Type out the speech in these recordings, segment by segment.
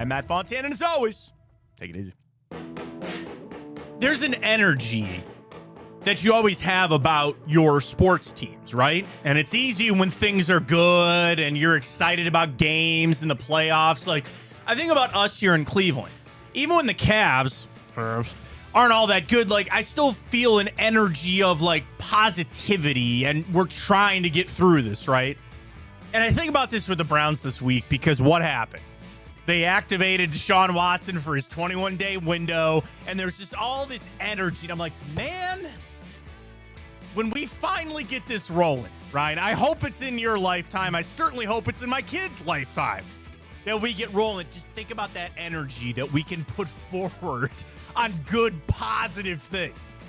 I'm Matt Fontana, and as always, take it easy. There's an energy that you always have about your sports teams, right? And it's easy when things are good and you're excited about games and the playoffs. Like, I think about us here in Cleveland. Even when the Cavs aren't all that good, like, I still feel an energy of, like, positivity, and we're trying to get through this, right? And I think about this with the Browns this week because what happened? They activated Deshaun Watson for his 21-day window, and there's just all this energy. And I'm like, man, when we finally get this rolling, right? I hope it's in your lifetime. I certainly hope it's in my kids' lifetime that we get rolling. Just think about that energy that we can put forward on good, positive things.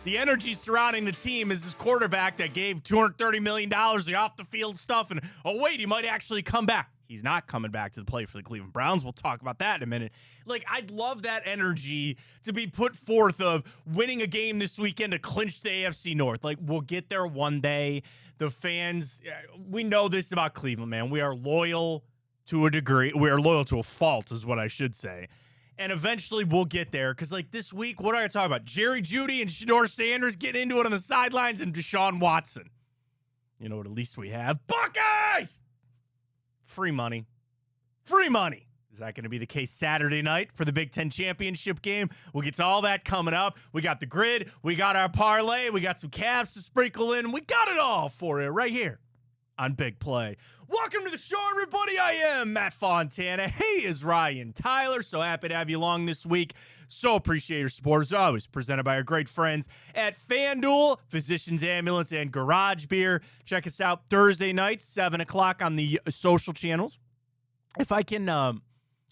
The energy surrounding the team is this quarterback that gave $230 million of off-the-field stuff, and, oh, wait, he might actually come back. He's not coming back to the play for the Cleveland Browns. We'll talk about that in a minute. Like, I'd love that energy to be put forth of winning a game this weekend to clinch the AFC North. Like, we'll get there one day. The fans, we know this about Cleveland, man. We are loyal to a degree. We are loyal to a fault is what I should say. And eventually we'll get there because, like, this week, what are I talking about? Jerry Jeudy and Shedeur Sanders getting into it on the sidelines and Deshaun Watson. You know what at least we have? Buckeyes! Free money. Free money. Is that going to be the case Saturday night for the Big Ten Championship game? We'll get to all that coming up. We got the grid. We got our parlay. We got some Cavs to sprinkle in. We got it all for you right here on Big Play. Welcome to the show, everybody. I am Matt Fontana. Hey, is Ryan Tyler. So happy to have you along this week. So appreciate your support as always. Presented by our great friends at FanDuel, Physicians Ambulance, and Garage Beer. Check us out Thursday nights, 7 o'clock on the social channels. If I can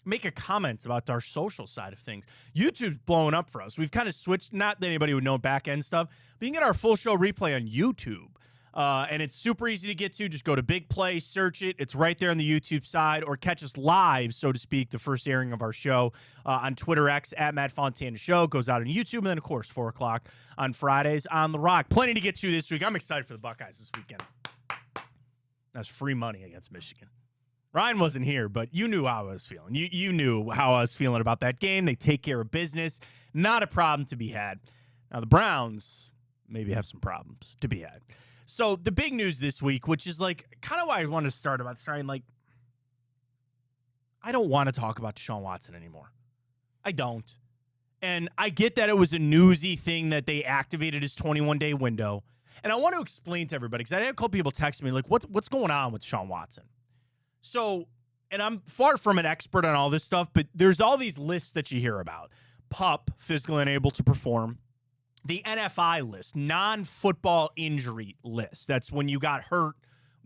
make a comment about our social side of things, YouTube's blowing up for us. We've kind of switched, not that anybody would know back-end stuff, but you can get our full show replay on YouTube. And it's super easy to get to. Just go to Big Play, search it. It's right there on the YouTube side, or catch us live, so to speak, the first airing of our show on Twitter X at Matt Fontana Show. Goes out on YouTube, and then, of course, 4 o'clock on Fridays on The Rock. Plenty to get to this week. I'm excited for the Buckeyes this weekend. That's free money against Michigan. Ryan wasn't here, but you knew how I was feeling. You knew how I was feeling about that game. They take care of business. Not a problem to be had. Now, the Browns maybe have some problems to be had. So the big news this week, which is like kind of why I want to start about starting, like, I don't want to talk about Deshaun Watson anymore. I don't. And I get that it was a newsy thing that they activated his 21-day window. And I want to explain to everybody, because I had a couple people text me, like, what's going on with Deshaun Watson? So, and I'm far from an expert on all this stuff, but there's all these lists that you hear about. PUP, physically unable to perform. The NFI list, non-football injury list. That's when you got hurt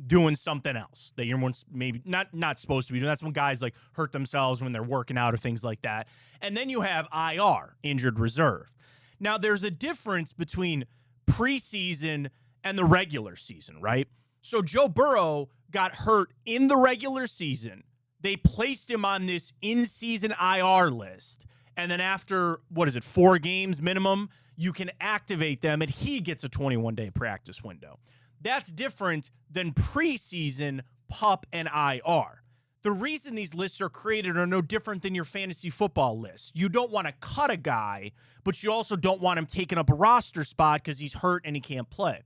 doing something else that you're maybe not supposed to be doing. That's when guys like hurt themselves when they're working out or things like that. And then you have IR, injured reserve. Now, there's a difference between preseason and the regular season, right? So Joe Burrow got hurt in the regular season. They placed him on this in-season IR list. And then after, 4 games minimum, you can activate them, and he gets a 21-day practice window. That's different than preseason, PUP, and IR. The reason these lists are created are no different than your fantasy football list. You don't want to cut a guy, but you also don't want him taking up a roster spot because he's hurt and he can't play.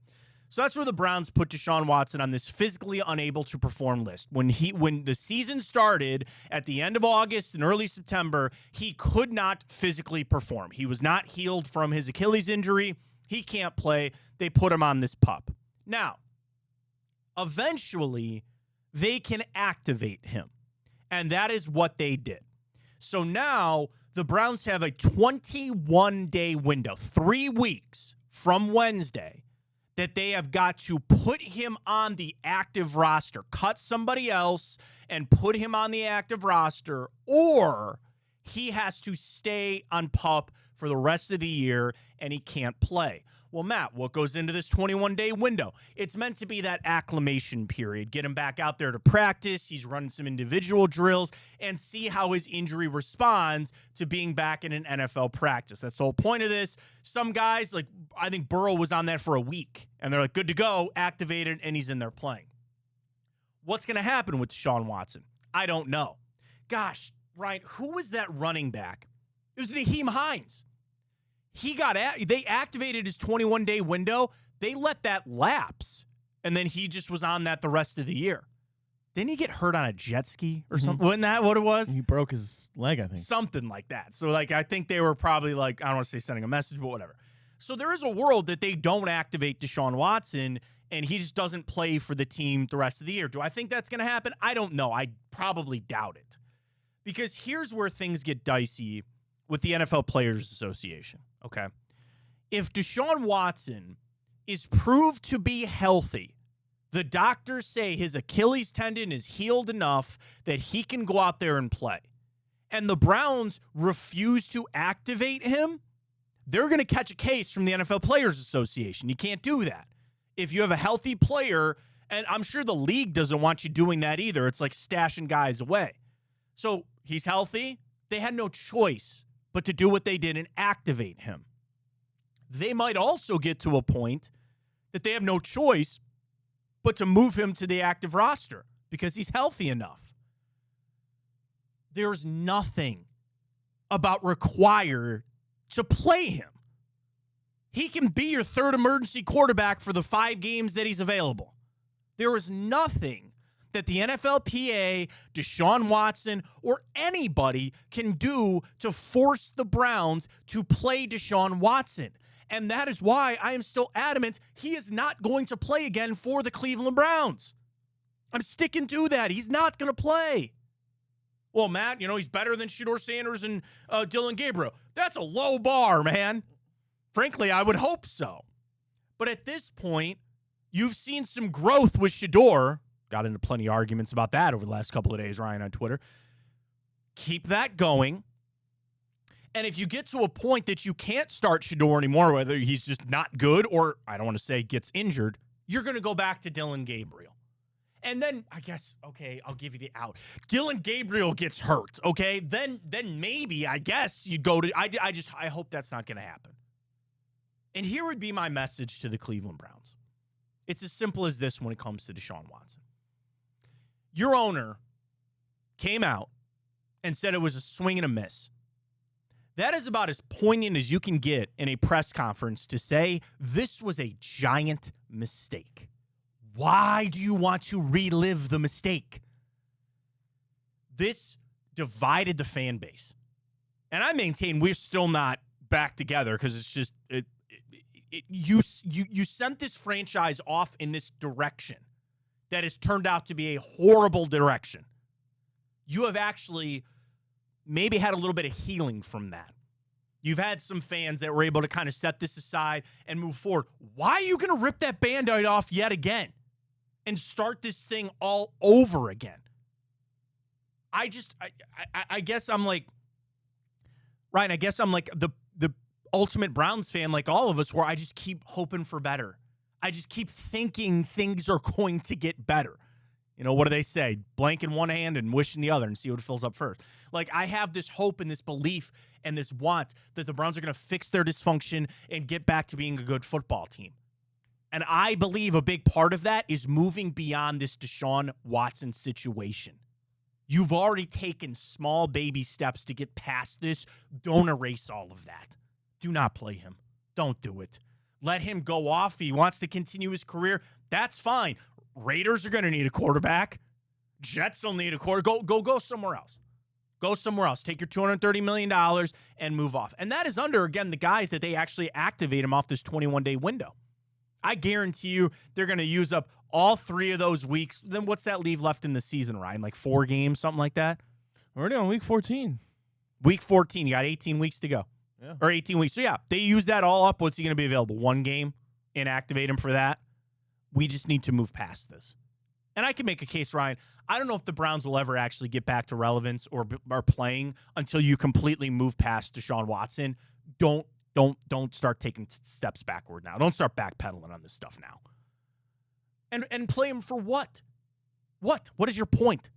So that's where the Browns put Deshaun Watson on this physically unable to perform list. When the season started at the end of August and early September, he could not physically perform. He was not healed from his Achilles injury. He can't play. They put him on this PUP. Now, eventually, they can activate him. And that is what they did. So now the Browns have a 21-day window, 3 weeks from Wednesday, that they have got to put him on the active roster, cut somebody else and put him on the active roster, or he has to stay on PUP for the rest of the year and he can't play. Well, Matt, what goes into this 21-day window? It's meant to be that acclimation period. Get him back out there to practice. He's running some individual drills and see how his injury responds to being back in an NFL practice. That's the whole point of this. Some guys, like I think Burrow was on that for a week, and they're like, good to go, activated, and he's in there playing. What's going to happen with Deshaun Watson? I don't know. Gosh, Ryan, who was that running back? It was Naheem Hines. They activated his 21-day window. They let that lapse, and then he just was on that the rest of the year. Didn't he get hurt on a jet ski or something? Wasn't that what it was? He broke his leg, I think. Something like that. So, I think they were probably I don't want to say sending a message, but whatever. So there is a world that they don't activate Deshaun Watson, and he just doesn't play for the team the rest of the year. Do I think that's going to happen? I don't know. I probably doubt it. Because here's where things get dicey with the NFL Players Association, okay? If Deshaun Watson is proved to be healthy, the doctors say his Achilles tendon is healed enough that he can go out there and play, and the Browns refuse to activate him, they're going to catch a case from the NFL Players Association. You can't do that. If you have a healthy player, and I'm sure the league doesn't want you doing that either. It's like stashing guys away. So he's healthy. They had no choice but to do what they did and activate him. They might also get to a point that they have no choice but to move him to the active roster because he's healthy enough. There's nothing about required to play him. He can be your third emergency quarterback for the 5 games that he's available. There is nothing that the NFLPA, Deshaun Watson, or anybody can do to force the Browns to play Deshaun Watson. And that is why I am still adamant he is not going to play again for the Cleveland Browns. I'm sticking to that. He's not going to play. Well, Matt, he's better than Shedeur Sanders and Dillon Gabriel. That's a low bar, man. Frankly, I would hope so. But at this point, you've seen some growth with Shedeur. Got into plenty of arguments about that over the last couple of days, Ryan, on Twitter. Keep that going. And if you get to a point that you can't start Shedeur anymore, whether he's just not good or, I don't want to say, gets injured, you're going to go back to Dillon Gabriel. And then, I guess, okay, I'll give you the out. Dillon Gabriel gets hurt, okay? Then maybe, I guess, you go to, I hope that's not going to happen. And here would be my message to the Cleveland Browns. It's as simple as this when it comes to Deshaun Watson. Your owner came out and said it was a swing and a miss. That is about as poignant as you can get in a press conference to say this was a giant mistake. Why do you want to relive the mistake? This divided the fan base. And I maintain we're still not back together because it's just you sent this franchise off in this direction that has turned out to be a horrible direction. You have actually maybe had a little bit of healing from that. You've had some fans that were able to kind of set this aside and move forward. Why are you going to rip that Band-Aid off yet again and start this thing all over again? I guess I'm like, Ryan, I guess I'm like the ultimate Browns fan, like all of us, where I just keep hoping for better. I just keep thinking things are going to get better. What do they say? Blank in one hand and wish in the other and see what fills up first. Like, I have this hope and this belief and this want that the Browns are going to fix their dysfunction and get back to being a good football team. And I believe a big part of that is moving beyond this Deshaun Watson situation. You've already taken small baby steps to get past this. Don't erase all of that. Do not play him. Don't do it. Let him go off. He wants to continue his career. That's fine. Raiders are going to need a quarterback. Jets will need a quarterback. Go somewhere else. Go somewhere else. Take your $230 million and move off. And that is under, again, the guys that they actually activate him off this 21-day window. I guarantee you they're going to use up all 3 of those weeks. Then what's that leave left in the season, Ryan? Like 4 games, something like that? Already on week 14. Week 14. You got 18 weeks to go. Yeah. Or 18 weeks. So, yeah, they use that all up. What's he going to be available? 1 game? Inactivate him for that? We just need to move past this. And I can make a case, Ryan. I don't know if the Browns will ever actually get back to relevance or are playing until you completely move past Deshaun Watson. Don't start taking steps backward now. Don't start backpedaling on this stuff now. And play him for what? What is your point?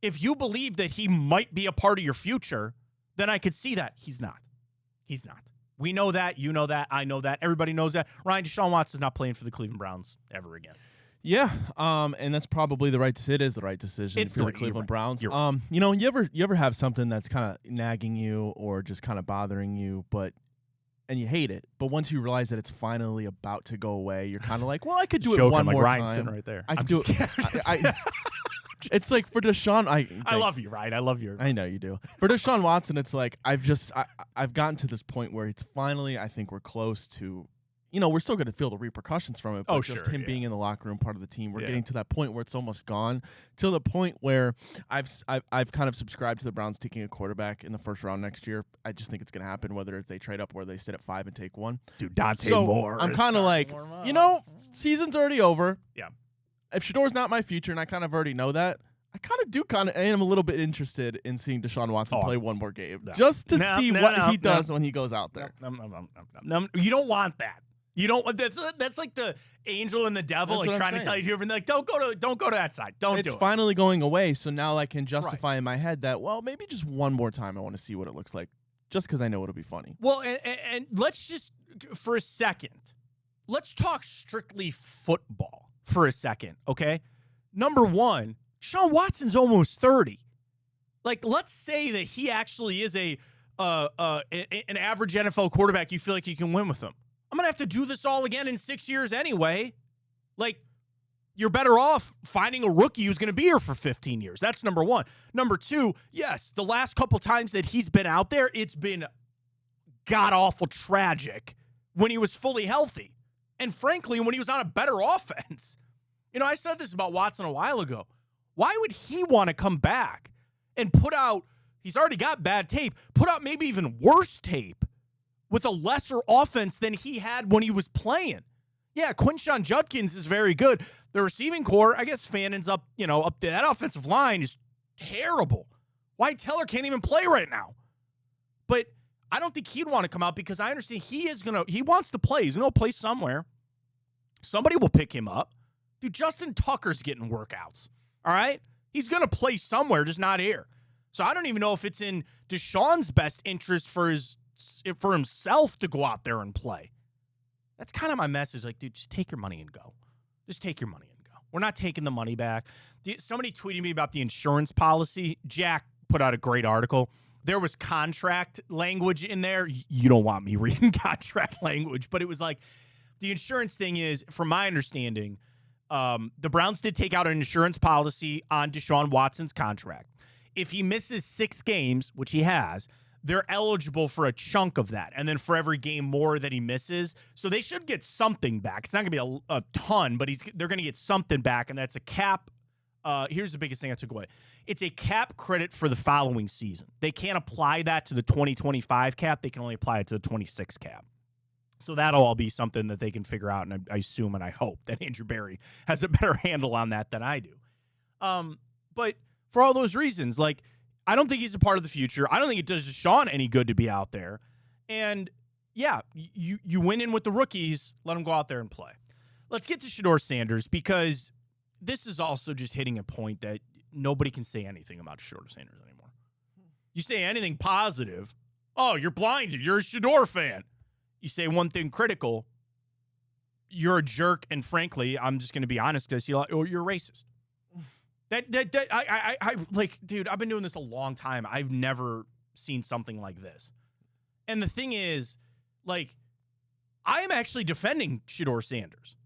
If you believe that he might be a part of your future, then I could see that. He's not. He's not. We know that. You know that. I know that. Everybody knows that. Ryan, Deshaun Watson's not playing for the Cleveland Browns ever again. Yeah, and that's probably the right. It is the right decision It's for the the right- Cleveland you're right. Browns. You're You ever have something that's kind of nagging you or just kind of bothering you, and you hate it, but once you realize that it's finally about to go away, you're kind of like, well, I could do it Joking, one like more Ryan's time. sitting right there. I I'm could do just it. kidding. It's like for Deshaun. I Thanks. love you, Ryan. I love you. I know you do. For Deshaun Watson, it's like I've gotten to this point where it's finally, I think we're close to, we're still going to feel the repercussions from it, but Oh, just sure, him yeah. being in the locker room, part of the team, we're Yeah. getting to that point where it's almost gone, to the point where I've kind of subscribed to the Browns taking a quarterback in the first round next year. I just think it's going to happen, whether they trade up or they sit at 5 and take one. Dude, Dante So Moore. I'm is kind of starting like, to warm up. season's already over. Yeah. If Shedeur's not my future, and I kind of already know that, I am a little bit interested in seeing Deshaun Watson play one more game, just to see what he does when he goes out there. No, you don't want that. You don't. That's like the angel and the devil, That's like what I'm trying to tell saying. you different. Like, don't go to that side. Don't It's do it. finally going away, so now I can justify in my head that, well, maybe just one more time I want to see what it looks like, just because I know it'll be funny. Well, and let's just for a second, let's talk strictly football for a second, okay? Number one, Deshaun Watson's almost 30. Like, let's say that he actually is an average NFL quarterback. You feel like you can win with him. I'm going to have to do this all again in 6 years anyway. Like, you're better off finding a rookie who's going to be here for 15 years. That's number one. Number two, yes, the last couple times that he's been out there, it's been god-awful tragic when he was fully healthy. And frankly, when he was on a better offense. I said this about Watson a while ago. Why would he want to come back and put out, he's already got bad tape, put out maybe even worse tape with a lesser offense than he had when he was playing? Yeah, Quinshon Judkins is very good. The receiving core, I guess Fannon's up there. That offensive line is terrible. Wyatt Teller can't even play right now. But I don't think he'd want to come out because I understand he wants to play. He's going to play somewhere. Somebody will pick him up. Dude, Justin Tucker's getting workouts. All right? He's going to play somewhere, just not here. So I don't even know if it's in Deshaun's best interest for himself to go out there and play. That's kind of my message. Like, dude, just take your money and go. Just take your money and go. We're not taking the money back. Somebody tweeted me about the insurance policy. Jack put out a great article. There was contract language in there. You don't want me reading contract language, but it was like the insurance thing is, from my understanding, the Browns did take out an insurance policy on Deshaun Watson's contract. If he misses 6 games, which he has, they're eligible for a chunk of that. And then for every game more that he misses. So they should get something back. It's not going to be a ton, but they're going to get something back. And that's a cap. Here's the biggest thing I took away. It's a cap credit for the following season. They can't apply that to the 2025 cap. They can only apply it to the 26 cap. So that'll all be something that they can figure out, and I assume and I hope that Andrew Berry has a better handle on that than I do. But for all those reasons, like, I don't think he's a part of the future. I don't think it does Deshaun any good to be out there. And, yeah, you win in with the rookies, let them go out there and play. Let's get to Shedeur Sanders, because this is also just hitting a point that nobody can say anything about Shedeur Sanders anymore. You say anything positive, oh, you're blinded. You're a Shedeur fan. You say one thing critical, you're a jerk, and frankly, I'm just going to be honest, because you're racist. I like, dude, I've been doing this a long time. I've never seen something like this. And the thing is, like, I am actually defending Shedeur Sanders.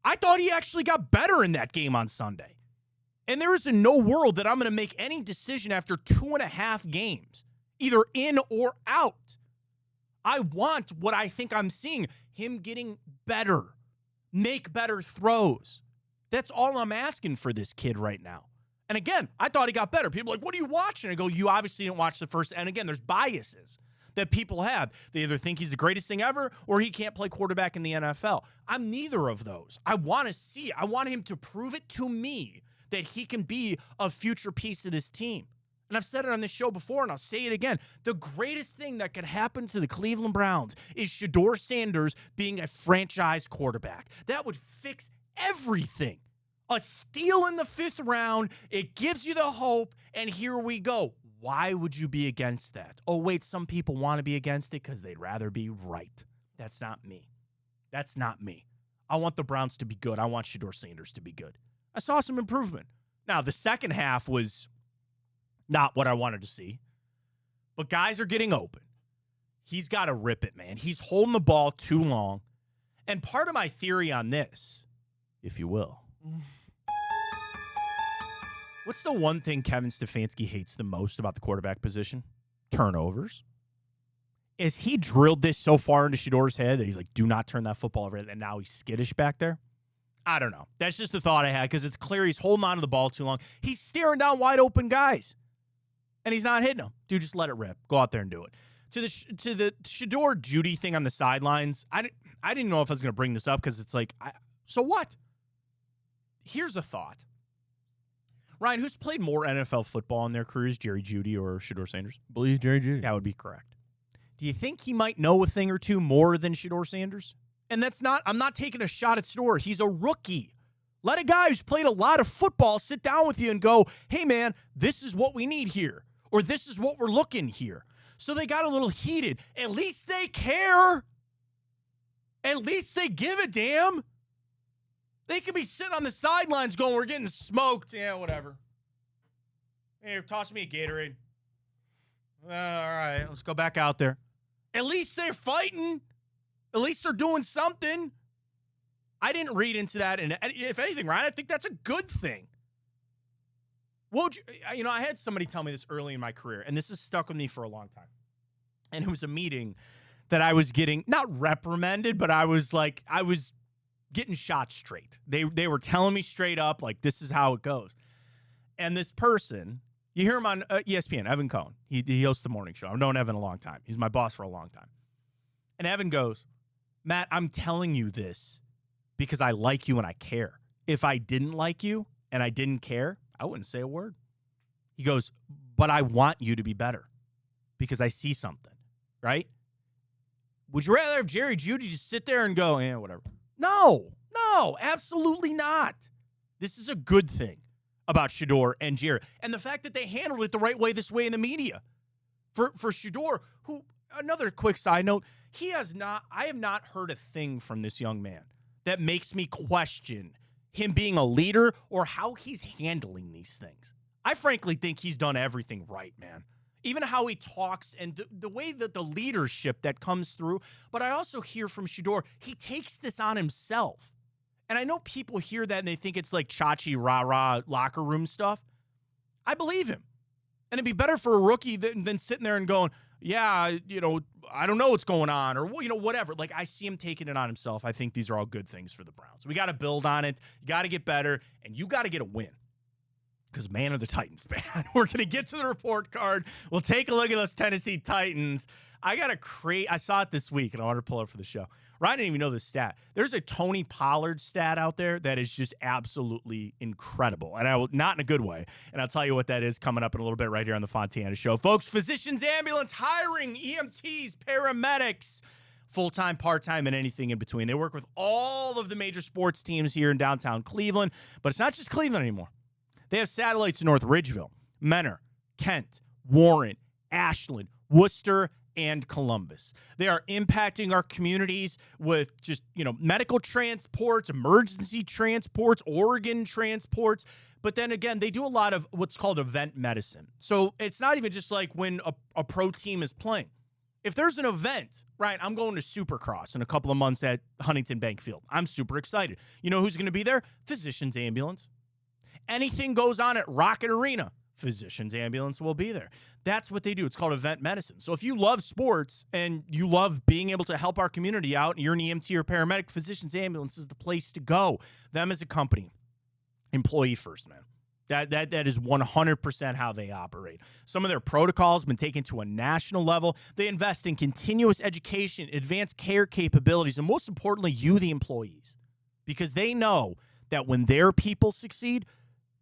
I thought he actually got better in that game on Sunday. And there is in no world that I'm going to make any decision after 2.5 games, either in or out. I want what I think I'm seeing, him getting better, make better throws. That's all I'm asking for this kid right now. And again, I thought he got better. People are like, what are you watching? I go, you obviously didn't watch the first. And again, there's biases that people have. They either think he's the greatest thing ever or he can't play quarterback in the NFL. I'm neither of those. I want to see. I want him to prove it to me that he can be a future piece of this team. And I've said it on this show before, and I'll say it again. The greatest thing that could happen to the Cleveland Browns is Shedeur Sanders being a franchise quarterback. That would fix everything. A steal in the 5th round, it gives you the hope, and here we go. Why would you be against that? Oh, wait, some people want to be against it because they'd rather be right. That's not me. That's not me. I want the Browns to be good. I want Shedeur Sanders to be good. I saw some improvement. Now, the second half was not what I wanted to see, but guys are getting open. He's got to rip it, man. He's holding the ball too long. And part of my theory on this, if you will, what's the one thing Kevin Stefanski hates the most about the quarterback position? Turnovers. Is he drilled this so far into Shedeur's head that he's like, do not turn that football over, and now he's skittish back there? I don't know. That's just the thought I had because it's clear he's holding on to the ball too long. He's staring down wide open guys, and he's not hitting them. Dude, just let it rip. Go out there and do it. To the Shedeur Judy thing on the sidelines, I didn't know if I was going to bring this up because it's like, so what? Here's a thought. Ryan, who's played more NFL football in their careers, Jerry Jeudy or Shedeur Sanders? I believe Jerry Jeudy. That would be correct. Do you think he might know a thing or two more than Shedeur Sanders? And I'm not taking a shot at Shedeur. He's a rookie. Let a guy who's played a lot of football sit down with you and go, hey, man, this is what we need here. Or this is what we're looking here. So they got a little heated. At least they care. At least they give a damn. They could be sitting on the sidelines going, we're getting smoked. Yeah, whatever. Hey, toss me a Gatorade. All right, let's go back out there. At least they're fighting. At least they're doing something. I didn't read into that. And if anything, Ryan, I think that's a good thing. I had somebody tell me this early in my career, and this has stuck with me for a long time. And it was a meeting that I was getting, not reprimanded, but I was getting shot straight. They were telling me straight up, like, this is how it goes. And this person, you hear him on ESPN, Evan Cohen. He hosts the morning show. I've known Evan a long time. He's my boss for a long time. And Evan goes, Matt, I'm telling you this because I like you and I care. If I didn't like you and I didn't care, I wouldn't say a word. He goes, but I want you to be better because I see something, right? Would you rather have Jerry Jeudy just sit there and go, whatever? No, absolutely not. This is a good thing about Shedeur and Jerry. And the fact that they handled it the right way this way in the media. For Shedeur, who, another quick side note, I have not heard a thing from this young man that makes me question him being a leader or how he's handling these things. I frankly think he's done everything right, man. Even how he talks and the way that the leadership that comes through. But I also hear from Shedeur, he takes this on himself. And I know people hear that and they think it's like chachi, rah-rah, locker room stuff. I believe him. And it'd be better for a rookie than sitting there and going, yeah, I don't know what's going on or, whatever. Like, I see him taking it on himself. I think these are all good things for the Browns. We got to build on it. You got to get better, and you got to get a win. Because, man, are the Titans bad. We're going to get to the report card. We'll take a look at those Tennessee Titans. I saw it this week, and I wanted to pull it up for the show. Ryan didn't even know this stat. There's a Tony Pollard stat out there that is just absolutely incredible, and not in a good way. And I'll tell you what that is coming up in a little bit right here on the Fontana Show. Folks, Physicians Ambulance hiring EMTs, paramedics, full-time, part-time, and anything in between. They work with all of the major sports teams here in downtown Cleveland, but it's not just Cleveland anymore. They have satellites in North Ridgeville, Menor, Kent, Warren, Ashland, Worcester, and Columbus. They are impacting our communities with just, medical transports, emergency transports, organ transports. But then again, they do a lot of what's called event medicine. So it's not even just like when a pro team is playing. If there's an event, right, I'm going to Supercross in a couple of months at Huntington Bank Field. I'm super excited. You know who's going to be there? Physicians Ambulance. Anything goes on at Rocket Arena, Physicians Ambulance will be there. That's what they do. It's called event medicine. So if you love sports and you love being able to help our community out and you're an EMT or paramedic, Physicians Ambulance is the place to go. Them as a company, employee first, man. That is 100% how they operate. Some of their protocols have been taken to a national level. They invest in continuous education, advanced care capabilities, and most importantly, you, the employees, because they know that when their people succeed,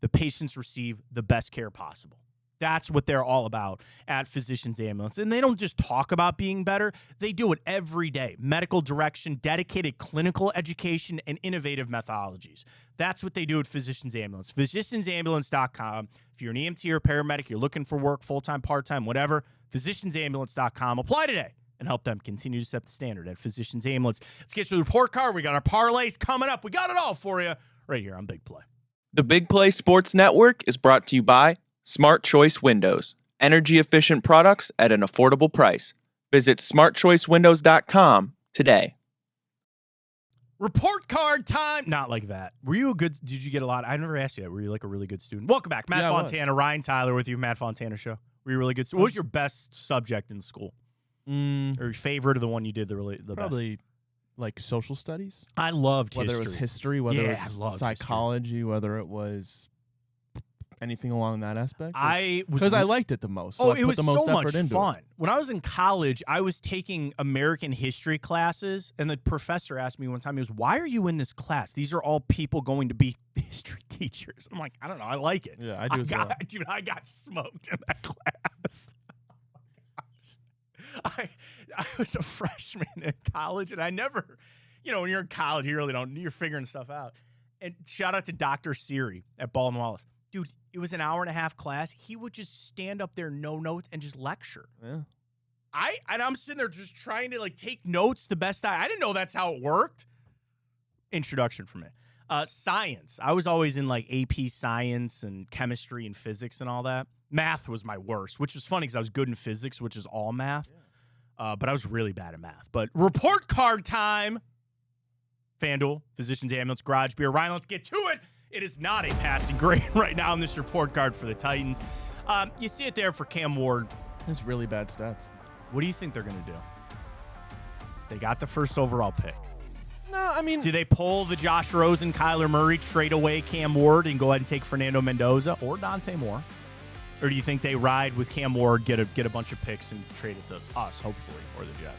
the patients receive the best care possible. That's what they're all about at Physicians Ambulance. And they don't just talk about being better. They do it every day. Medical direction, dedicated clinical education, and innovative methodologies. That's what they do at Physicians Ambulance. PhysiciansAmbulance.com. If you're an EMT or paramedic, you're looking for work, full-time, part-time, whatever, PhysiciansAmbulance.com. Apply today. and help them continue to set the standard at Physicians Ambulance. Let's get to the report card. We got our parlays coming up. We got it all for you right here on Big Play. The Big Play Sports Network is brought to you by Smart Choice Windows. Energy-efficient products at an affordable price. Visit smartchoicewindows.com today. Report card time. Not like that. Did you get a lot? I never asked you that. Were you like a really good student? Welcome back. Matt Fontana, Ryan Tyler with you. Matt Fontana Show. Were you a really good student? What was your best subject in school? Or your favorite, or the one you did the best? Probably like social studies. I loved history. Whether it was history, whether it was psychology, whether it was anything along that aspect. Because I liked it the most. So it was so much fun. When I was in college, I was taking American history classes, and the professor asked me one time, he goes, "Why are you in this class? These are all people going to be history teachers." I'm like, I don't know. I like it. Yeah, I do as well. Dude, I got smoked in that class. I was a freshman in college, and I never, when you're in college, you're figuring stuff out. And shout out to Dr. Siri at Ball and Wallace. Dude, it was an hour and a half class. He would just stand up there, no notes, and just lecture. Yeah. I'm sitting there just trying to take notes the best I didn't know that's how it worked. Introduction for me. Science. I was always in AP science and chemistry and physics and all that. Math was my worst, which was funny because I was good in physics, which is all math. Yeah. But I was really bad at math. But report card time. FanDuel, Physicians Ambulance, Garage Beer. Ryan, let's get to it. It is not a passing grade right now on this report card for the Titans. You see it there for Cam Ward. It's really bad stats. What do you think they're going to do? They got the first overall pick. No, I mean... Do they pull the Josh Rosen, Kyler Murray, trade away Cam Ward, and go ahead and take Fernando Mendoza or Dante Moore? Or do you think they ride with Cam Ward, get a bunch of picks, and trade it to us, hopefully, or the Jets?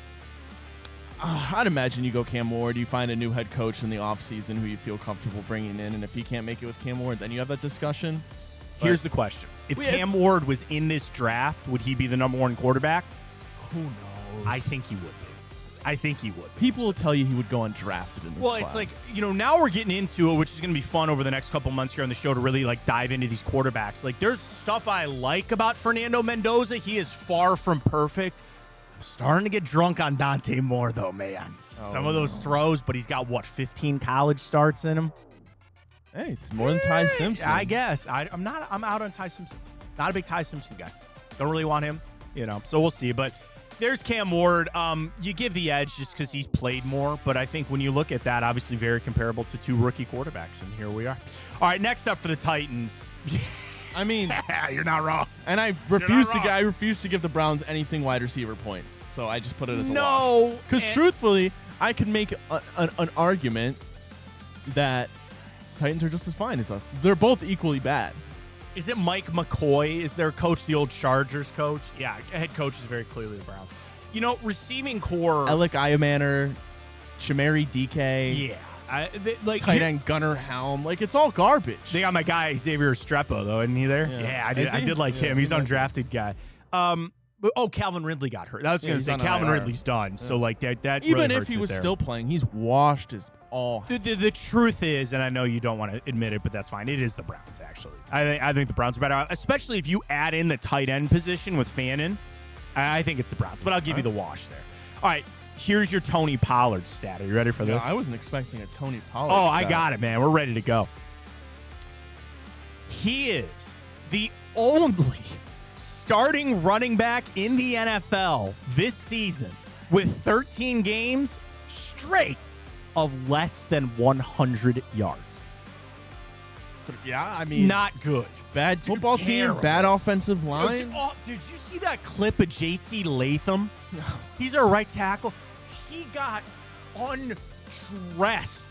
I'd imagine you go Cam Ward. You find a new head coach in the offseason who you feel comfortable bringing in, and if he can't make it with Cam Ward, then you have that discussion. Here's the question. If Cam Ward was in this draft, would he be the number one quarterback? Who knows? I think he would be. People will tell you he would go undrafted in this class. It's like, now we're getting into it, which is going to be fun over the next couple months here on the show to really dive into these quarterbacks. There's stuff I like about Fernando Mendoza. He is far from perfect. I'm starting to get drunk on Dante Moore, though, man. Some of those throws, but he's got, 15 college starts in him? Hey, it's more than Ty Simpson. I guess. I'm out on Ty Simpson. Not a big Ty Simpson guy. Don't really want him, so we'll see. But there's Cam Ward. You give the edge just because he's played more, but I think when you look at that, obviously very comparable to two rookie quarterbacks, and here we are. All right, next up for the Titans. I mean, you're not wrong. And I refuse to give the Browns anything wide receiver points. So I just put it as a wash. Because truthfully, I could make an argument that Titans are just as fine as us. They're both equally bad. Is it Mike McCoy? Is their coach the old Chargers coach? Yeah, head coach is very clearly the Browns. Receiving core. Alec Iamaner, Shamari DK. Yeah. Tight end Gunnar Helm. It's all garbage. They got my guy Xavier Strepo, though, isn't he there? Yeah, I did like him. He's an undrafted guy. Calvin Ridley got hurt. I was going to say Calvin Ridley's done. Yeah. So that even really if he was still playing, he's washed as all. The truth is, and I know you don't want to admit it, but that's fine. It is the Browns, actually. I think the Browns are better, especially if you add in the tight end position with Fannin. I think it's the Browns, but I'll give you the wash there. All right. Here's your Tony Pollard stat. Are you ready for this? I wasn't expecting a Tony Pollard stat. I got it, man. We're ready to go. He is the only starting running back in the NFL this season with 13 games straight of less than 100 yards. Yeah, I mean, not good. Bad football team, bad offensive line. Did you see that clip of J.C. Latham? No. He's our right tackle. He got undressed.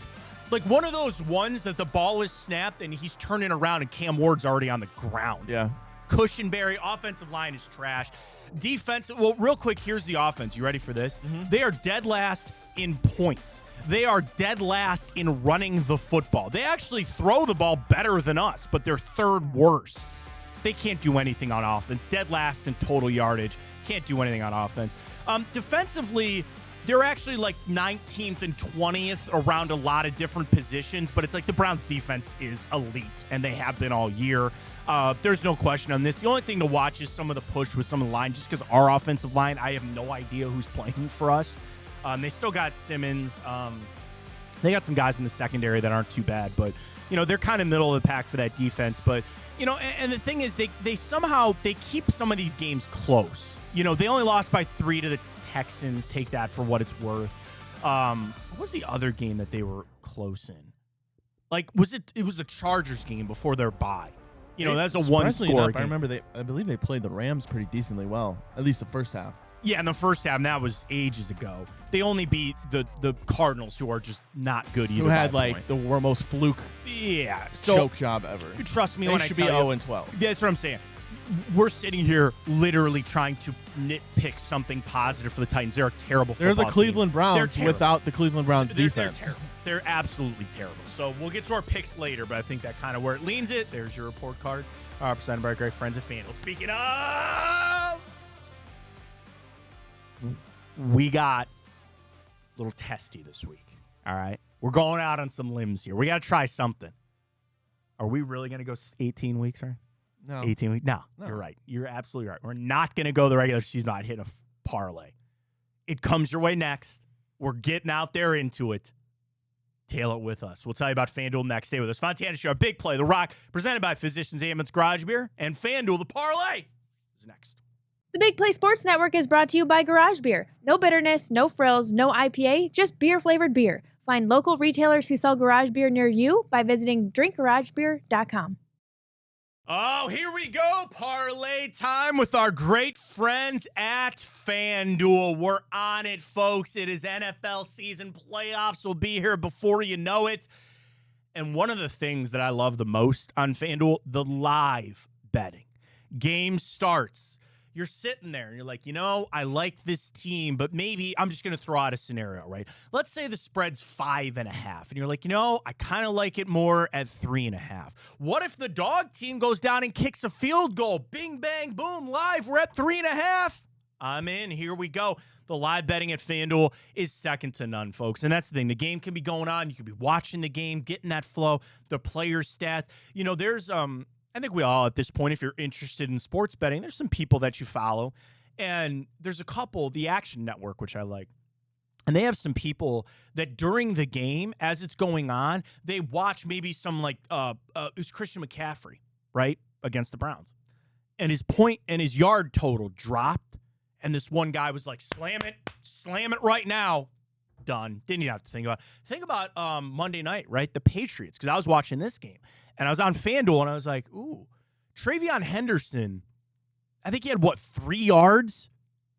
One of those ones that the ball is snapped and he's turning around and Cam Ward's already on the ground. Yeah. Cushenberry, offensive line is trash. Defense, real quick, here's the offense. You ready for this? Mm-hmm. They are dead last in points. They are dead last in running the football. They actually throw the ball better than us, but they're third worst. They can't do anything on offense. Dead last in total yardage. Can't do anything on offense. Defensively, they're actually like 19th and 20th around a lot of different positions, but it's like the Browns defense is elite, and they have been all year. There's no question on this. The only thing to watch is some of the push with some of the line, just because our offensive line, I have no idea who's playing for us. They still got Simmons. They got some guys in the secondary that aren't too bad, but, they're kind of middle of the pack for that defense. But, and the thing is, they somehow keep some of these games close. They only lost by 3 to the Texans. Take that for what it's worth. What was the other game that they were close in? Like, it was the Chargers game before their bye. That's a one-score game. I remember I believe they played the Rams pretty decently well, at least the first half. Yeah, in the first half, and that was ages ago. They only beat the Cardinals, who are just not good either. Who had the most fluke choke job ever. Trust me when I tell you. They should be 0-12. That's what I'm saying. We're sitting here literally trying to nitpick something positive for the Titans. They're a terrible football team. They're the Cleveland Browns without the Cleveland Browns defense. They're terrible. They're absolutely terrible. So we'll get to our picks later, but I think that kind of where it leans it. There's your report card. Presented by our great friends at FanDuel. Speaking of, we got a little testy this week. All right? We're going out on some limbs here. We got to try something. Are we really going to go 18 weeks, right? No. 18 weeks? No, you're right. You're absolutely right. We're not going to go the regular season not hit a parlay. It comes your way next. We're getting out there into it. Tail it with us. We'll tell you about FanDuel next. Stay with us. Fontana Show, Big Play, The Rock, presented by Physicians Ambulance Garage Beer, and FanDuel, the parlay is next. The Big Play Sports Network is brought to you by Garage Beer. No bitterness, no frills, no IPA, just beer-flavored beer. Find local retailers who sell garage beer near you by visiting drinkgaragebeer.com. Oh, here we go. Parlay time with our great friends at FanDuel. We're on it, folks. It is NFL season. Playoffs will be here before you know it. And one of the things that I love the most on FanDuel, the live betting. Game starts. You're sitting there and you're like, I like this team, but maybe I'm just going to throw out a scenario, right? Let's say the spread's 5.5 and you're like, I kind of like it more at 3.5. What if the dog team goes down and kicks a field goal? Bing, bang, boom, live. We're at 3.5. I'm in. Here we go. The live betting at FanDuel is second to none, folks. And that's the thing. The game can be going on. You can be watching the game, getting that flow, the player stats. There's I think we all, at this point, if you're interested in sports betting, there's some people that you follow. And there's a couple, the Action Network, which I like. And they have some people that during the game, as it's going on, they watch maybe some it was Christian McCaffrey, right, against the Browns. And his point and his yard total dropped. And this one guy was like, slam it right now. Done. Didn't even have to think about it. Think about Monday night, right? The Patriots, because I was watching this game. And I was on FanDuel, and I was like, ooh, Travion Henderson, I think he had, 3 yards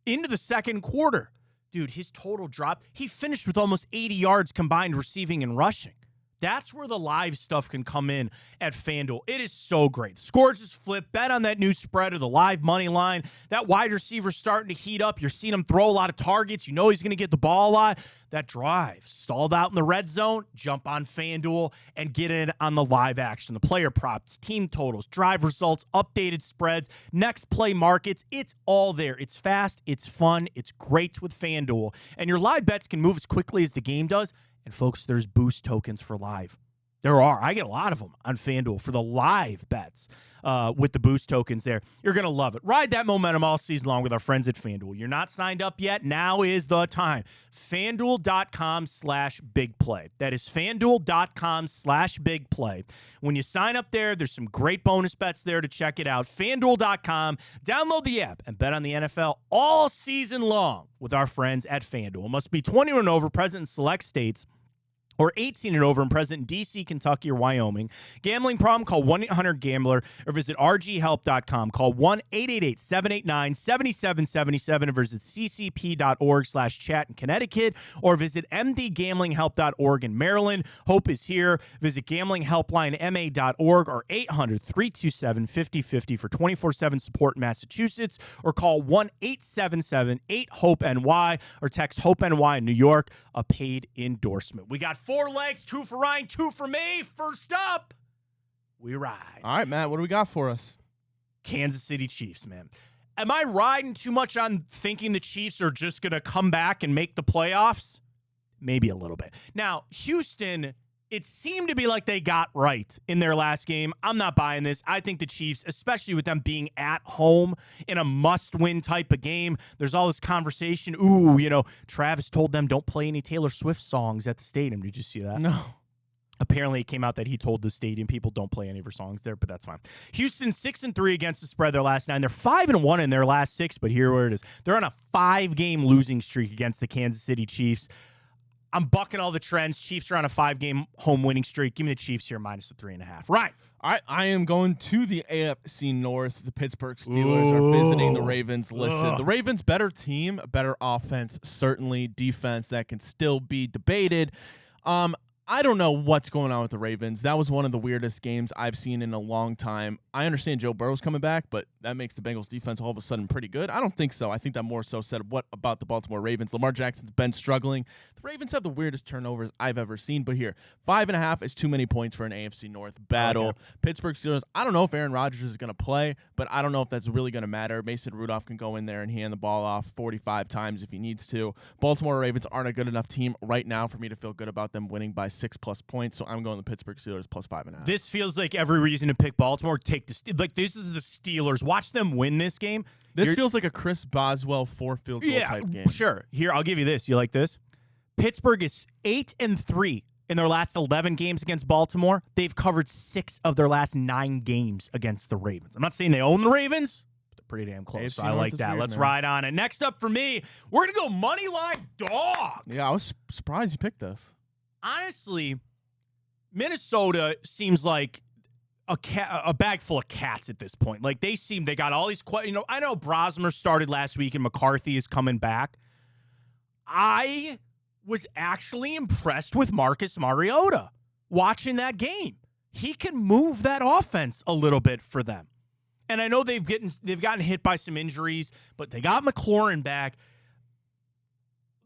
into the second quarter. Dude, his total dropped. He finished with almost 80 yards combined receiving and rushing. That's where the live stuff can come in at FanDuel. It is so great. Score just flip. Bet on that new spread or the live money line. That wide receiver's starting to heat up. You're seeing him throw a lot of targets. He's going to get the ball a lot. That drive stalled out in the red zone. Jump on FanDuel and get in on the live action. The player props, team totals, drive results, updated spreads, next play markets. It's all there. It's fast. It's fun. It's great with FanDuel. And your live bets can move as quickly as the game does. And, folks, there's boost tokens for live. There are. I get a lot of them on FanDuel for the live bets with the boost tokens there. You're going to love it. Ride that momentum all season long with our friends at FanDuel. You're not signed up yet? Now is the time. FanDuel.com/bigplay. That is FanDuel.com/bigplay. When you sign up there, there's some great bonus bets there to check it out. FanDuel.com. Download the app and bet on the NFL all season long with our friends at FanDuel. Must be 21 and over, present in select states, or 18 and over and present in D.C., Kentucky, or Wyoming. Gambling problem? Call 1-800-GAMBLER or visit rghelp.com. Call 1-888-789-7777 or visit ccp.org/chat in Connecticut or visit mdgamblinghelp.org in Maryland. Hope is here. Visit gamblinghelplinema.org or 800-327-5050 for 24/7 support in Massachusetts or call 1-877-8-HOPE-NY or text HOPE-NY in New York, a paid endorsement. We got 4 legs, 2 for Ryan, 2 for me. First up, we ride. All right, Matt, what do we got for us? Kansas City Chiefs, man. Am I riding too much on thinking the Chiefs are just going to come back and make the playoffs? Maybe a little bit. Now, Houston, it seemed to be like they got right in their last game. I'm not buying this. I think the Chiefs, especially with them being at home in a must-win type of game, there's all this conversation. Ooh, Travis told them don't play any Taylor Swift songs at the stadium. Did you see that? No. Apparently, it came out that he told the stadium people don't play any of her songs there, but that's fine. Houston 6-3 against the spread their last 9. They're 5-1 in their last 6, but here where it is. They're on a 5-game losing streak against the Kansas City Chiefs. I'm bucking all the trends. Chiefs are on a 5-game home winning streak. Give me the Chiefs here minus the 3.5. Right. I am going to the AFC North. The Pittsburgh Steelers are visiting the Ravens. Listen, the Ravens better team, better offense, certainly defense that can still be debated. I don't know what's going on with the Ravens. That was one of the weirdest games I've seen in a long time. I understand Joe Burrow's coming back, but that makes the Bengals defense all of a sudden pretty good. I don't think so. I think that more so said what about the Baltimore Ravens. Lamar Jackson's been struggling. The Ravens have the weirdest turnovers I've ever seen, but here, 5.5 is too many points for an AFC North battle. Okay. Pittsburgh Steelers, I don't know if Aaron Rodgers is going to play, but I don't know if that's really going to matter. Mason Rudolph can go in there and hand the ball off 45 times if he needs to. Baltimore Ravens aren't a good enough team right now for me to feel good about them winning by 6+ points, so I'm going the Pittsburgh Steelers plus 5.5. This feels like every reason to pick Baltimore. This is the Steelers. Watch them win this game. This feels like a Chris Boswell 4 field goal type game. Sure. Here, I'll give you this. You like this? Pittsburgh is 8-3 in their last 11 games against Baltimore. They've covered 6 of their last 9 games against the Ravens. I'm not saying they own the Ravens, but they're pretty damn close. So I like that. Let's ride on it. Next up for me, we're going to go money line dog. Yeah, I was surprised you picked this. Honestly, Minnesota seems like a bag full of cats at this point. Like they got all these questions. I know Brosmer started last week and McCarthy is coming back. I was actually impressed with Marcus Mariota watching that game. He can move that offense a little bit for them. And I know they've gotten hit by some injuries, but they got McLaurin back.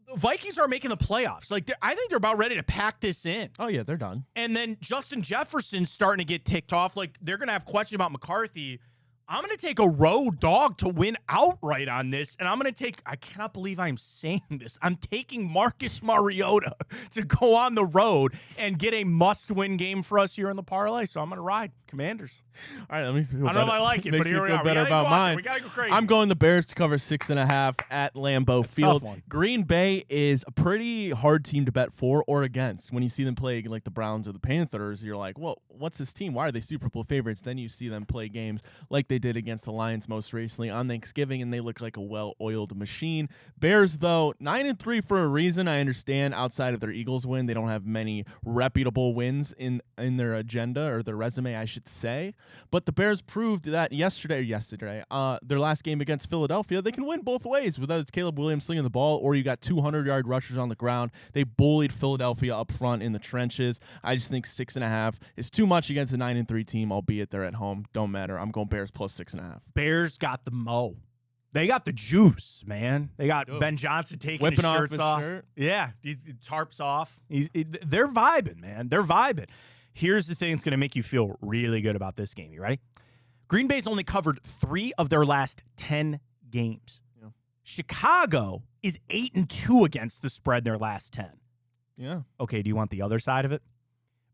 The Vikings are making the playoffs. I think they're about ready to pack this in. Oh, yeah, they're done. And then Justin Jefferson's starting to get ticked off. They're going to have questions about McCarthy. I'm going to take a road dog to win outright on this, and I'm going to take – I cannot believe I'm saying this. I'm taking Marcus Mariota to go on the road and get a must-win game for us here in the parlay, so I'm going to ride Commanders. All right, let me feel I don't know if I like it, but here we are. Better about mine. We got to go crazy. I'm going the Bears to cover 6.5 at Lambeau Field. Tough one. Green Bay is a pretty hard team to bet for or against. When you see them play like the Browns or the Panthers, you're like, well, what's this team? Why are they Super Bowl favorites? Then you see them play games like they did against the Lions most recently on Thanksgiving, and they look like a well-oiled machine. Bears, though, 9-3 for a reason. I understand outside of their Eagles win, they don't have many reputable wins in their agenda or their resume, I should say. But the Bears proved that yesterday, their last game against Philadelphia, they can win both ways, whether it's Caleb Williams slinging the ball or you got 200-yard rushers on the ground. They bullied Philadelphia up front in the trenches. I just think 6.5 is too much against a 9-3 team, albeit they're at home. Don't matter. I'm going Bears plus 6.5. Bears got the mo. They got the juice, man. They got Ben Johnson taking his shirts off. Shirt. Yeah, tarps off. They're vibing, man. They're vibing. Here's the thing that's going to make you feel really good about this game. You ready? Green Bay's only covered 3 of their last 10 games. Yeah. Chicago is 8-2 against the spread in their last 10. Yeah. Okay, do you want the other side of it?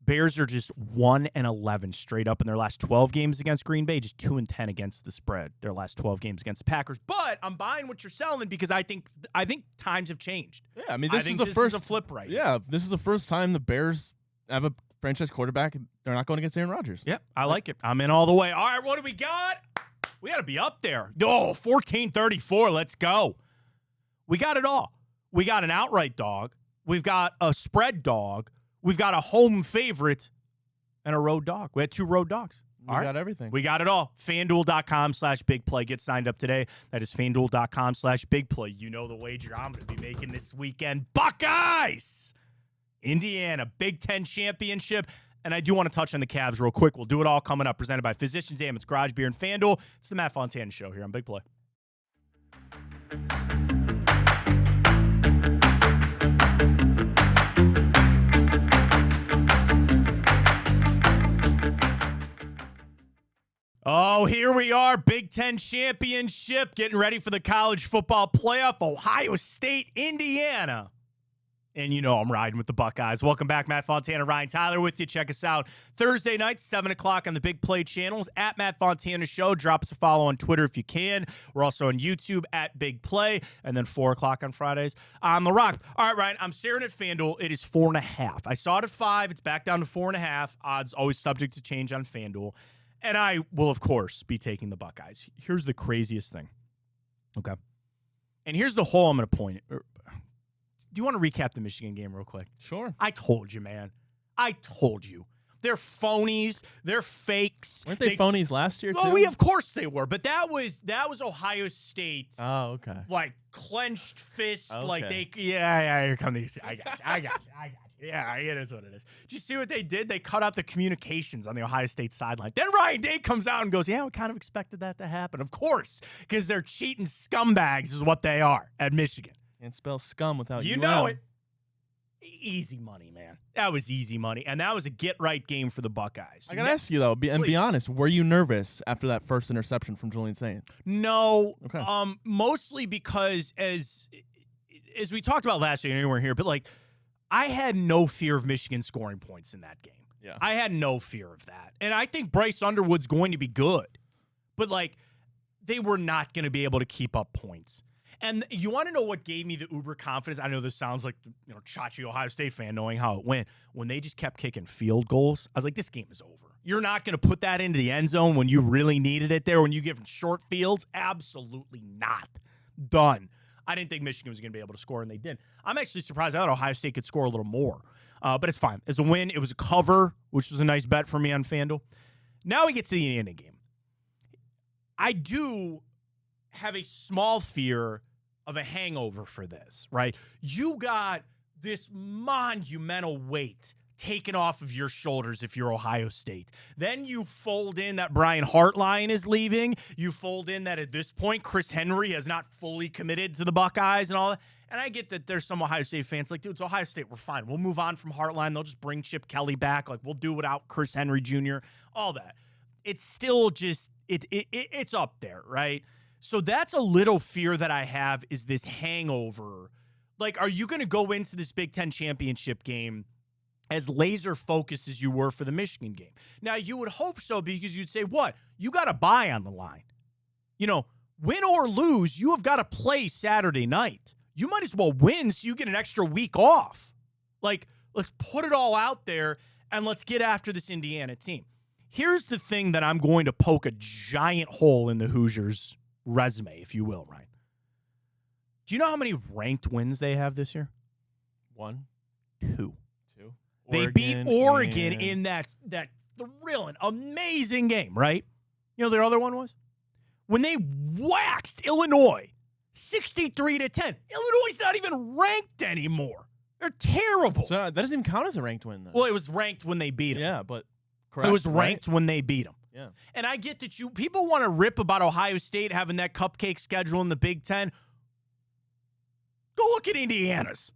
Bears are just 1-11 straight up in their last 12 games against Green Bay, just 2-10 against the spread, their last 12 games against the Packers. But I'm buying what you're selling because I think times have changed. Yeah, I mean, this is a flip right now. This is the first time the Bears have a franchise quarterback. They're not going against Aaron Rodgers. Yeah, I like it. I'm in all the way. All right, what do we got? We got to be up there. Oh, 14-34. Let's go. We got it all. We got an outright dog. We've got a spread dog. We've got a home favorite and a road dog. We had 2 road dogs. We got everything. We got it all. FanDuel.com/bigplay. Get signed up today. That is FanDuel.com/bigplay. You know the wager I'm going to be making this weekend. Buckeyes! Indiana, Big Ten Championship. And I do want to touch on the Cavs real quick. We'll do it all coming up. Presented by Physicians Ammons, Garage Beer, and FanDuel. It's the Matt Fontana Show here on Big Play. Oh, Oh, here we are, Big Ten championship, getting ready for the college football playoff, Ohio State, Indiana. And you know I'm riding with the Buckeyes. Welcome back, Matt Fontana, Ryan Tyler with you. Check us out Thursday night, 7 o'clock on the Big Play channels, at Matt Fontana Show. Drop us a follow on Twitter if you can. We're also on YouTube at Big Play. And then 4 o'clock on Fridays on The Rock. All right, Ryan, I'm staring at FanDuel. It is 4.5. I saw it at 5. It's back down to 4.5. Odds always subject to change on FanDuel. And I will, of course, be taking the Buckeyes. Here's the craziest thing. Okay. And here's the hole I'm going to point it. Do you want to recap the Michigan game real quick? Sure. I told you, man. I told you. They're phonies. They're fakes. Weren't they phonies last year, too? Oh, of course they were. But that was Ohio State. Oh, okay. Like, clenched fist. Okay. Like, here come these. I got you. Yeah, it is what it is. Did you see what they did? They cut out the communications on the Ohio State sideline. Then Ryan Day comes out and goes, yeah, we kind of expected that to happen. Of course, because they're cheating scumbags is what they are at Michigan. Can't spell scum without you know it. Easy money, man. That was easy money, and that was a get-right game for the Buckeyes. I got to ask you, though, be honest, were you nervous after that first interception from Julian Saint? No. Okay. Mostly because, as we talked about last year, you weren't here, but, like, I had no fear of Michigan scoring points in that game. Yeah. I had no fear of that. And I think Bryce Underwood's going to be good. But, like, they were not going to be able to keep up points. And you want to know what gave me the uber confidence? I know this sounds like, Chachi Ohio State fan knowing how it went. When they just kept kicking field goals, I was like, this game is over. You're not going to put that into the end zone when you really needed it there, when you give them short fields? Absolutely not. Done. I didn't think Michigan was going to be able to score, and they did. I'm actually surprised. I thought Ohio State could score a little more. But it's fine. It's a win. It was a cover, which was a nice bet for me on FanDuel. Now we get to the Indiana game. I do have a small fear of a hangover for this, right? You got this monumental weight taken off of your shoulders if you're Ohio State. Then you fold in that Brian Hartline is leaving. You fold in that at this point, Chris Henry has not fully committed to the Buckeyes and all that. And I get that there's some Ohio State fans like, dude, it's Ohio State. We're fine. We'll move on from Hartline. They'll just bring Chip Kelly back. Like, we'll do without Chris Henry Jr., all that. It's still just, it's up there, right? So that's a little fear that I have, is this hangover. Like, are you going to go into this Big Ten championship game as laser focused as you were for the Michigan game? Now, you would hope so, because you'd say, what? You got a bye on the line. Win or lose, you have got to play Saturday night. You might as well win so you get an extra week off. Like, let's put it all out there and let's get after this Indiana team. Here's the thing that I'm going to poke a giant hole in the Hoosiers' resume, if you will, Ryan. Do you know how many ranked wins they have this year? 1, 2. They beat Oregon in that thrilling, amazing game, right? You know their other one was? When they waxed Illinois 63-10. Illinois' not even ranked anymore. They're terrible. So that doesn't even count as a ranked win, then. Well, it was ranked when they beat them. Yeah, but correct. It was ranked when they beat them. Yeah. And I get that people want to rip about Ohio State having that cupcake schedule in the Big Ten. Go look at Indiana's.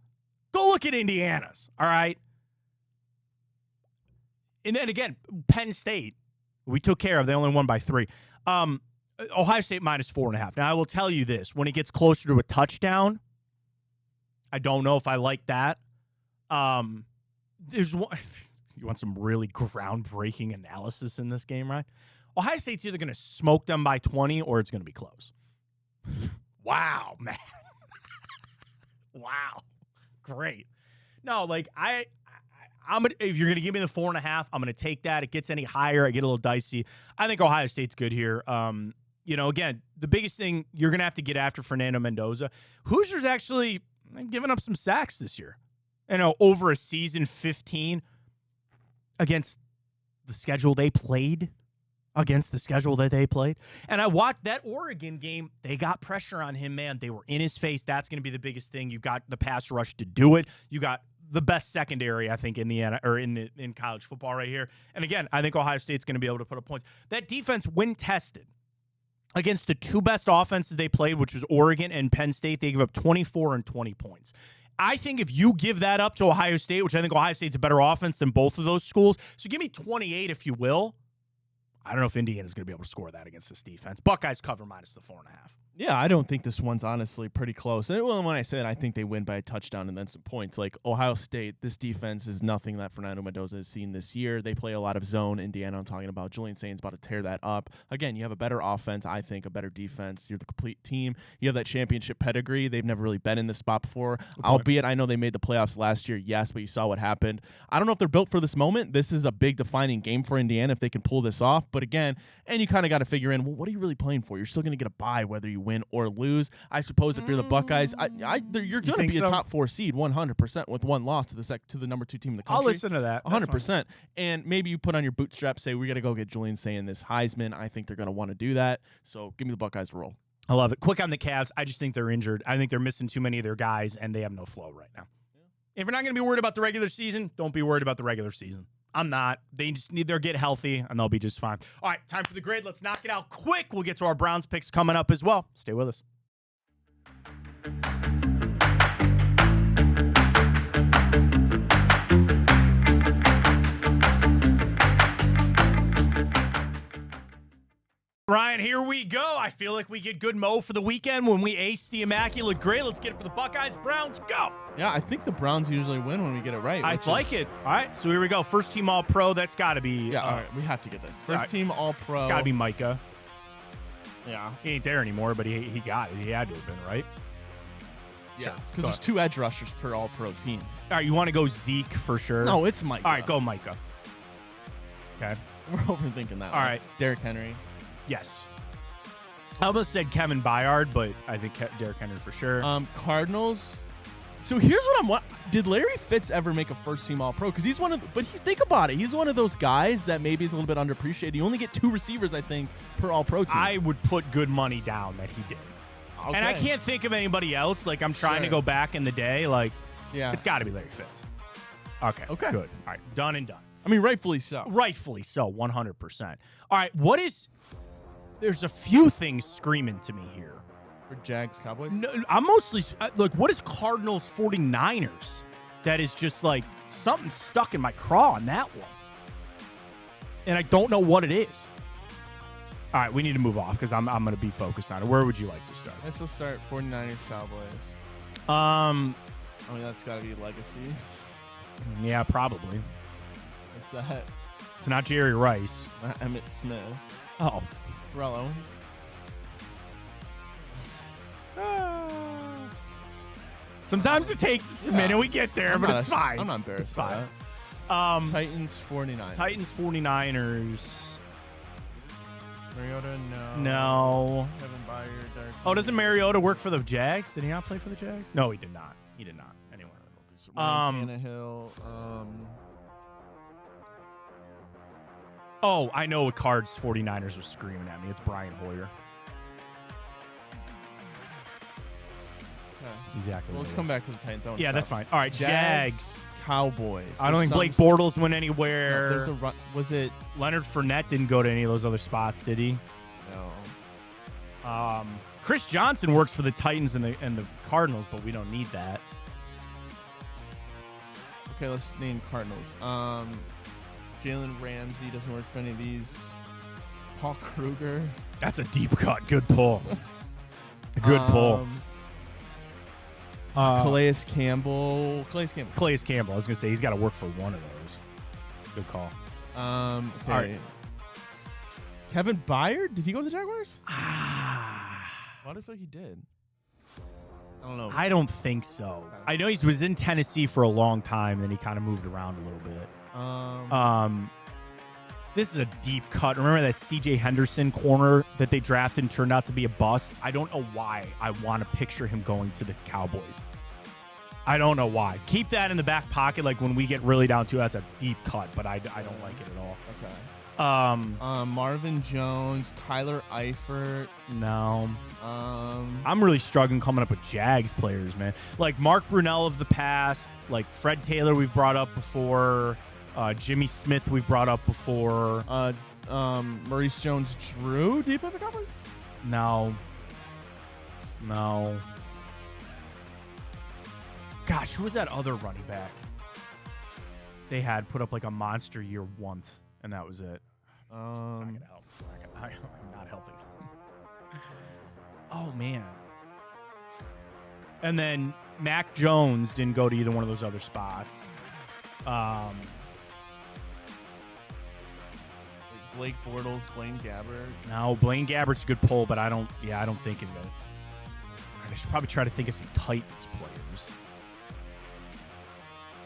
All right? And then again, Penn State, we took care of. They only won by 3. Ohio State minus 4.5. Now, I will tell you this. When it gets closer to a touchdown, I don't know if I like that. There's one. You want some really groundbreaking analysis in this game, right? Ohio State's either going to smoke them by 20 or it's going to be close. Wow, man. Wow. Great. No, like I'm gonna, if you're going to give me the 4.5, I'm going to take that. It gets any higher, I get a little dicey. I think Ohio State's good here. Again, the biggest thing, you're going to have to get after Fernando Mendoza. Hoosiers actually giving up some sacks this year. Over a season, 15 against the schedule they played. And I watched that Oregon game. They got pressure on him, man. They were in his face. That's going to be the biggest thing. You got the pass rush to do it. You got the best secondary, I think, in college football right here. And again, I think Ohio State's going to be able to put up points. That defense, when tested against the 2 best offenses they played, which was Oregon and Penn State, they gave up 24 and 20 points. I think if you give that up to Ohio State, which I think Ohio State's a better offense than both of those schools, so give me 28 if you will, I don't know if Indiana's going to be able to score that against this defense. Buckeyes cover minus the 4.5. Yeah, I don't think this one's honestly pretty close. And when I said I think they win by a touchdown and then some points, like Ohio State, this defense is nothing that Fernando Mendoza has seen this year. They play a lot of zone. Indiana, I'm talking about. Julian Saint's about to tear that up. Again, you have a better offense, I think, a better defense. You're the complete team. You have that championship pedigree. They've never really been in this spot before. Albeit, I know they made the playoffs last year, yes, but you saw what happened. I don't know if they're built for this moment. This is a big defining game for Indiana if they can pull this off. But again, and you kind of got to figure in, well, what are you really playing for? You're still going to get a bye whether you win or lose. I suppose if you're the Buckeyes, you're going to be a top 4 seed 100% with one loss to the number 2 team in the country. I'll listen to that. 100%. And maybe you put on your bootstraps, say, we got to go get Julian saying this Heisman. I think they're going to want to do that. So give me the Buckeyes to roll. I love it. Quick on the Cavs. I just think they're injured. I think they're missing too many of their guys, and they have no flow right now. Yeah. If you're not going to be worried about the regular season, don't be worried about the regular season. I'm not. They just need to get healthy, and they'll be just fine. All right, time for the grade. Let's knock it out quick. We'll get to our Browns picks coming up as well. Stay with us. Ryan, here we go. I feel like we get good mo for the weekend when we ace the immaculate grade. Let's get it for the Buckeyes. Browns, go. Yeah, I think the Browns usually win when we get it right. I like it. All right, so here we go. First team All-Pro. That's got to be. Yeah, all right, we have to get this. First team All-Pro. It's got to be Micah. Yeah. He ain't there anymore, but he got it. He had to have been, right? Yeah, because there's 2 edge rushers per All-Pro team. All right, you want to go Zeke for sure? No, it's Micah. All right, go Micah. Okay. We're overthinking that. All right. Derrick Henry. Yes. I almost said Kevin Byard, but I think Derrick Henry for sure. Cardinals. So here's what did Larry Fitz ever make a first team All-Pro? Because he's think about it. He's one of those guys that maybe is a little bit underappreciated. You only get 2 receivers, I think, per All-Pro team. I would put good money down that he did. Okay. And I can't think of anybody else. Like, I'm trying to go back in the day. Like, it's got to be Larry Fitz. Okay. Good. All right. Done and done. I mean, rightfully so. Rightfully so. 100%. All right. There's a few things screaming to me here. For Jags, Cowboys? No, I'm mostly, look, what is Cardinals 49ers? That is just like something stuck in my craw on that one. And I don't know what it is. All right, we need to move off because I'm going to be focused on it. Where would you like to start? Let's just start 49ers, Cowboys. I mean, that's got to be legacy. Yeah, probably. What's that? It's not Jerry Rice. Not Emmitt Smith. Oh. Terrell Owens. Sometimes it takes a minute. We get there, but it's fine. I'm not embarrassed. It's fine. Titans, 49ers. Titans, 49ers. Mariota, no. No. Kevin Byard. Oh, doesn't Mariota work for the Jags? Did he not play for the Jags? No, he did not. He did not. Anyway. Tannehill. Oh, I know what Cards 49ers was screaming at me. It's Brian Hoyer. That's exactly let's come back to the Titans. Yeah, that's fine. All right, Jags. Cowboys. I don't think Blake Bortles went anywhere. No, was it Leonard Fournette didn't go to any of those other spots, did he? No. Chris Johnson works for the Titans and the Cardinals, but we don't need that. Okay, let's name Cardinals. Jalen Ramsey doesn't work for any of these. Paul Kruger. That's a deep cut. Good pull. Good pull. Calais Campbell. I was going to say he's got to work for one of those. Good call. Okay. All right. Kevin Byard? Did he go to the Jaguars? Why do I feel like he did? I don't know. I don't think so. I know he was in Tennessee for a long time, then he kind of moved around a little bit. This is a deep cut. Remember that C.J. Henderson corner that they drafted and turned out to be a bust? I don't know why I want to picture him going to the Cowboys. I don't know why. Keep that in the back pocket. Like when we get really down to it, that's a deep cut, but I don't like it at all. Okay. Marvin Jones, Tyler Eifert. No. I'm really struggling coming up with Jags players, man. Like Mark Brunell of the past, like Fred Taylor we've brought up before. Jimmy Smith we've brought up before. Maurice Jones-Drew. Do you play for the Cowboys? No. Gosh, who was that other running back? They had put up like a monster year once, and that was it. It's not going to help. I'm not helping. Oh, man. And then Mac Jones didn't go to either one of those other spots. Blake Bortles, Blaine Gabbert. No, Blaine Gabbert's a good pull, but I don't think of it. I should probably try to think of some Titans players.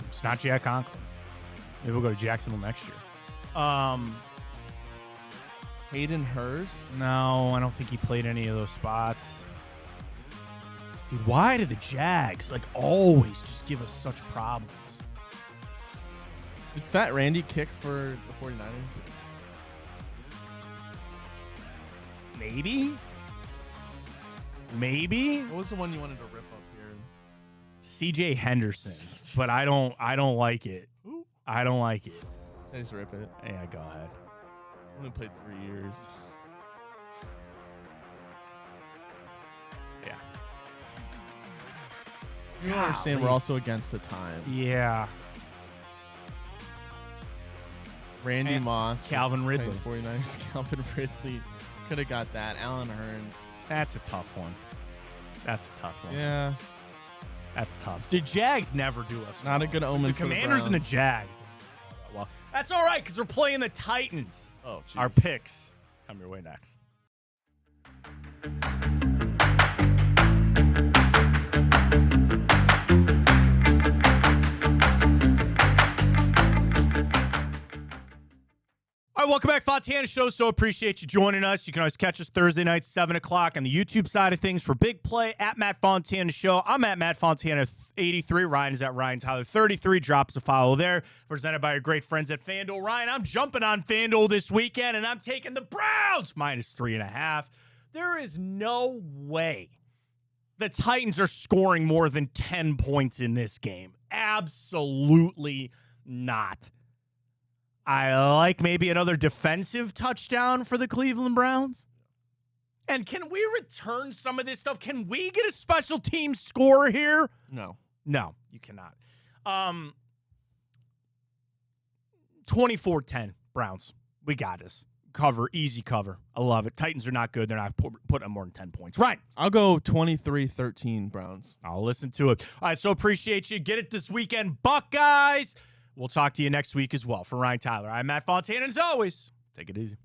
It's not Jack Conklin. Maybe we'll go to Jacksonville next year. Hayden Hurst? No, I don't think he played any of those spots. Dude, why do the Jags always just give us such problems? Did Fat Randy kick for the 49ers? Maybe. What was the one you wanted to rip up here? CJ Henderson. But I don't like it. Ooh. I don't like it. I just rip it. Yeah, go ahead. Only played 3 years. Yeah. You don't understand we're also against the time. Yeah. Randy And Moss. Calvin Ridley. 49ers. Calvin Ridley. Could have got that. Alan Hearns. That's a tough one. Yeah. That's tough. The Jags never do us Not well. a good omen The for the Commanders and the Browns. Jags. Well, that's all right because we're playing the Titans. Oh, geez. Our picks come your way next. All right, welcome back, Fontana Show. So appreciate you joining us. You can always catch us Thursday nights, 7 o'clock on the YouTube side of things for Big Play at Matt Fontana Show. I'm at Matt Fontana 83. Ryan is at Ryan Tyler 33. Drops a follow there. Presented by our great friends at FanDuel. Ryan, I'm jumping on FanDuel this weekend, and I'm taking the Browns -3.5. There is no way the Titans are scoring more than 10 points in this game. Absolutely not. I like maybe another defensive touchdown for the Cleveland Browns. And can we return some of this stuff? Can we get a special team score here? No. No, you cannot. 24-10 Browns. We got this. Cover, easy cover. I love it. Titans are not good. They're not putting up more than 10 points. Right. I'll go 23-13 Browns. I'll listen to it. All right, so appreciate you. Get it this weekend, Buckeyes. We'll talk to you next week as well. For Ryan Tyler, I'm Matt Fontana, and as always, take it easy.